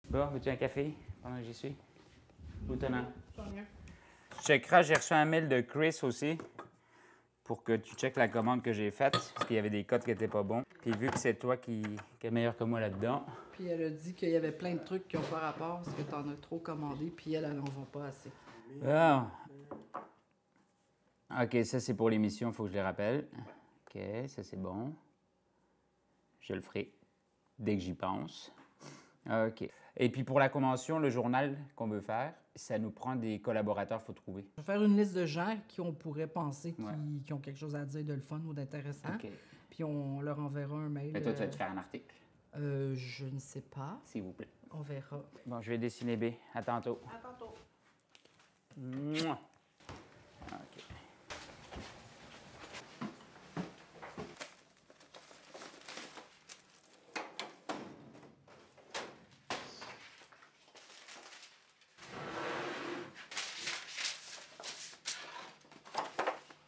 Bon, veux-tu un café pendant que j'y suis? Ou t'en as? J'en ai un. Tu checkeras, j'ai reçu un mail de Chris aussi pour que tu checkes la commande que j'ai faite parce qu'il y avait des codes qui n'étaient pas bons. Puis vu que c'est toi qui est meilleur que moi là-dedans. Puis elle a dit qu'il y avait plein de trucs qui n'ont pas rapport parce que t'en as trop commandé, puis elle n'en vend pas assez. Ah. OK, ça c'est pour l'émission, il faut que je les rappelle. OK, ça c'est bon. Je le ferai dès que j'y pense. OK. Et puis pour la convention, le journal qu'on veut faire, ça nous prend des collaborateurs, il faut trouver. Je vais faire une liste de gens qui on pourrait penser Ouais. qui ont quelque chose à dire de le fun ou d'intéressant. OK. Puis on leur enverra un mail. Et toi, tu vas te faire un article, Je ne sais pas. s'il vous plaît. On verra. Bon, je vais dessiner B. À tantôt. À tantôt. Mouah. OK.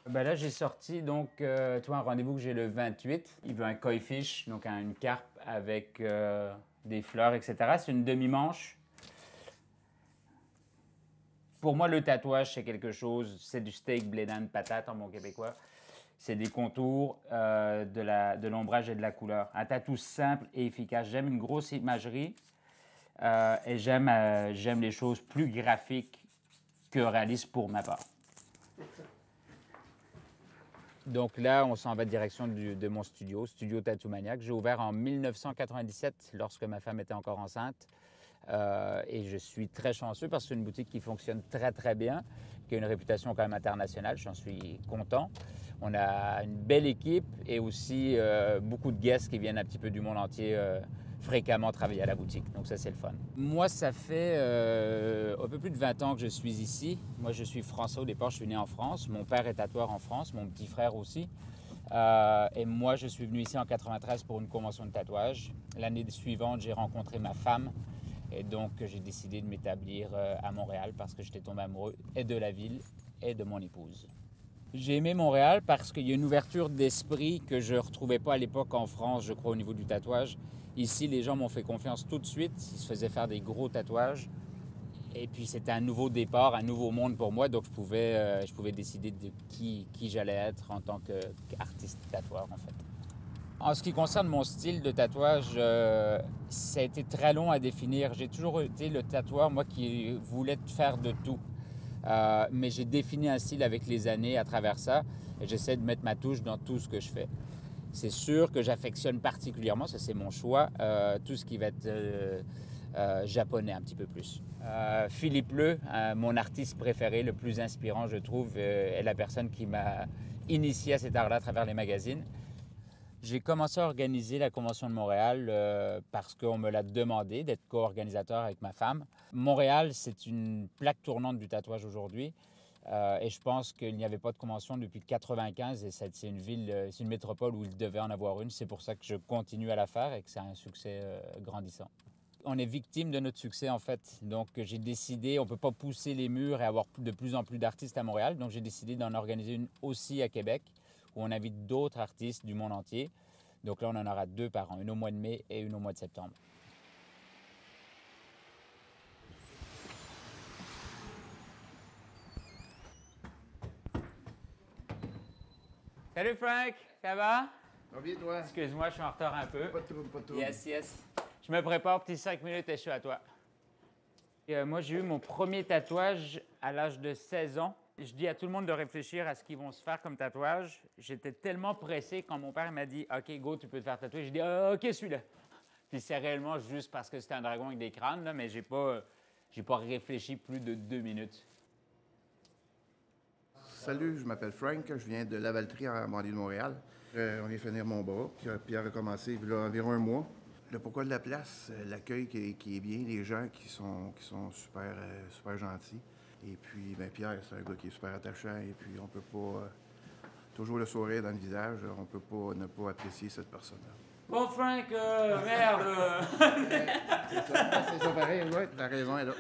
Ben là, j'ai sorti donc, toi, un rendez-vous que j'ai le 28. Il veut un koi fish, donc une carpe avec des fleurs, etc. C'est une demi-manche. Pour moi, le tatouage, c'est quelque chose, c'est du steak, blé d'Inde, patate en bon québécois. C'est des contours, de l'ombrage et de la couleur. Un tatou simple et efficace. J'aime une grosse imagerie et j'aime les choses plus graphiques que réalistes pour ma part. Donc là, on s'en va direction de mon studio, Studio Tattoo Maniac. J'ai ouvert en 1997 lorsque ma femme était encore enceinte. Et je suis très chanceux parce que c'est une boutique qui fonctionne très, très bien, qui a une réputation quand même internationale. J'en suis content. On a une belle équipe et aussi beaucoup de guests qui viennent un petit peu du monde entier fréquemment travailler à la boutique. Donc ça, c'est le fun. Moi, ça fait un peu plus de 20 ans que je suis ici. Moi, je suis français au départ. Je suis né en France. Mon père est tatoueur en France, mon petit frère aussi. Et moi, je suis venu ici en 93 pour une convention de tatouage. L'année suivante, j'ai rencontré ma femme. Et donc, j'ai décidé de m'établir à Montréal parce que j'étais tombé amoureux et de la ville et de mon épouse. J'ai aimé Montréal parce qu'il y a une ouverture d'esprit que je ne retrouvais pas à l'époque en France, je crois, au niveau du tatouage. Ici, les gens m'ont fait confiance tout de suite. Ils se faisaient faire des gros tatouages. Et puis, c'était un nouveau départ, un nouveau monde pour moi. Donc, je pouvais décider de qui j'allais être en tant qu'artiste tatoueur, en fait. En ce qui concerne mon style de tatouage, ça a été très long à définir. J'ai toujours été le tatoueur, moi, qui voulait faire de tout. Mais j'ai défini un style avec les années à travers ça et j'essaie de mettre ma touche dans tout ce que je fais. C'est sûr que j'affectionne particulièrement, ça c'est mon choix, tout ce qui va être japonais un petit peu plus. Philippe Leu, mon artiste préféré, le plus inspirant je trouve, est la personne qui m'a initié à cet art-là à travers les magazines. J'ai commencé à organiser la Convention de Montréal parce qu'on me l'a demandé d'être co-organisateur avec ma femme. Montréal, c'est une plaque tournante du tatouage aujourd'hui et je pense qu'il n'y avait pas de convention depuis 1995 et c'est une ville, c'est une métropole où il devait en avoir une. C'est pour ça que je continue à la faire et que c'est un succès grandissant. On est victime de notre succès en fait. Donc j'ai décidé, on ne peut pas pousser les murs et avoir de plus en plus d'artistes à Montréal. Donc j'ai décidé d'en organiser une aussi à Québec où on invite d'autres artistes du monde entier. Donc là, on en aura 2 par an, une au mois de mai et une au mois de septembre. Salut Frank, ça va? Va bien, toi? Excuse-moi, je suis en retard un peu. Pas de trouble, pas de trouble. Yes, yes. Je me prépare, petit 5 minutes et je suis à toi. Et, moi, j'ai eu mon premier tatouage à l'âge de 16 ans. Je dis à tout le monde de réfléchir à ce qu'ils vont se faire comme tatouage. J'étais tellement pressé quand mon père m'a dit « OK, go, tu peux te faire tatouer ». J'ai dit « OK, celui-là ». Puis c'est réellement juste parce que c'était un dragon avec des crânes, là, mais j'ai pas réfléchi plus de 2 minutes. Salut, je m'appelle Frank, je viens de Lavaltrie en banlieue de Montréal. On vient finir mon bras, puis a recommencé il y a environ un mois. Le pourquoi de la place, l'accueil qui est bien, les gens qui sont super, super gentils. Et puis, ben Pierre, c'est un gars qui est super attachant et puis on peut pas... toujours le sourire dans le visage, on peut pas ne pas apprécier cette personne-là. Bon, Frank, merde! C'est ça pareil, ouais, la raison est là.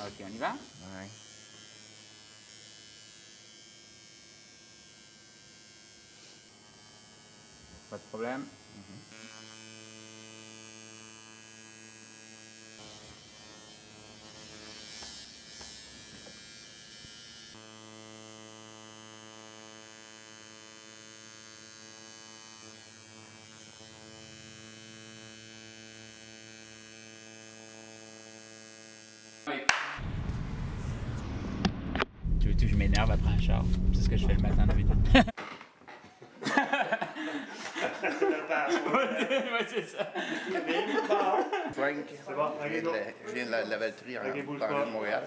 OK, on y va? Ouais. Pas de problème. Tu veux que je m'énerve après un char? C'est ce que je fais le matin d'habitude. Ouais, c'est ça. Frank, C'est bon, ok, go. je viens de la Lavaltrie en Ok, bouge banlieue pas. de Montréal.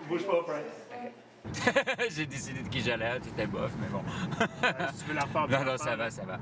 Bouge pas, Frank. J'ai décidé de qui j'allais, c'était bof, mais bon. Si tu veux la faire, Non, non, ça va, ça va.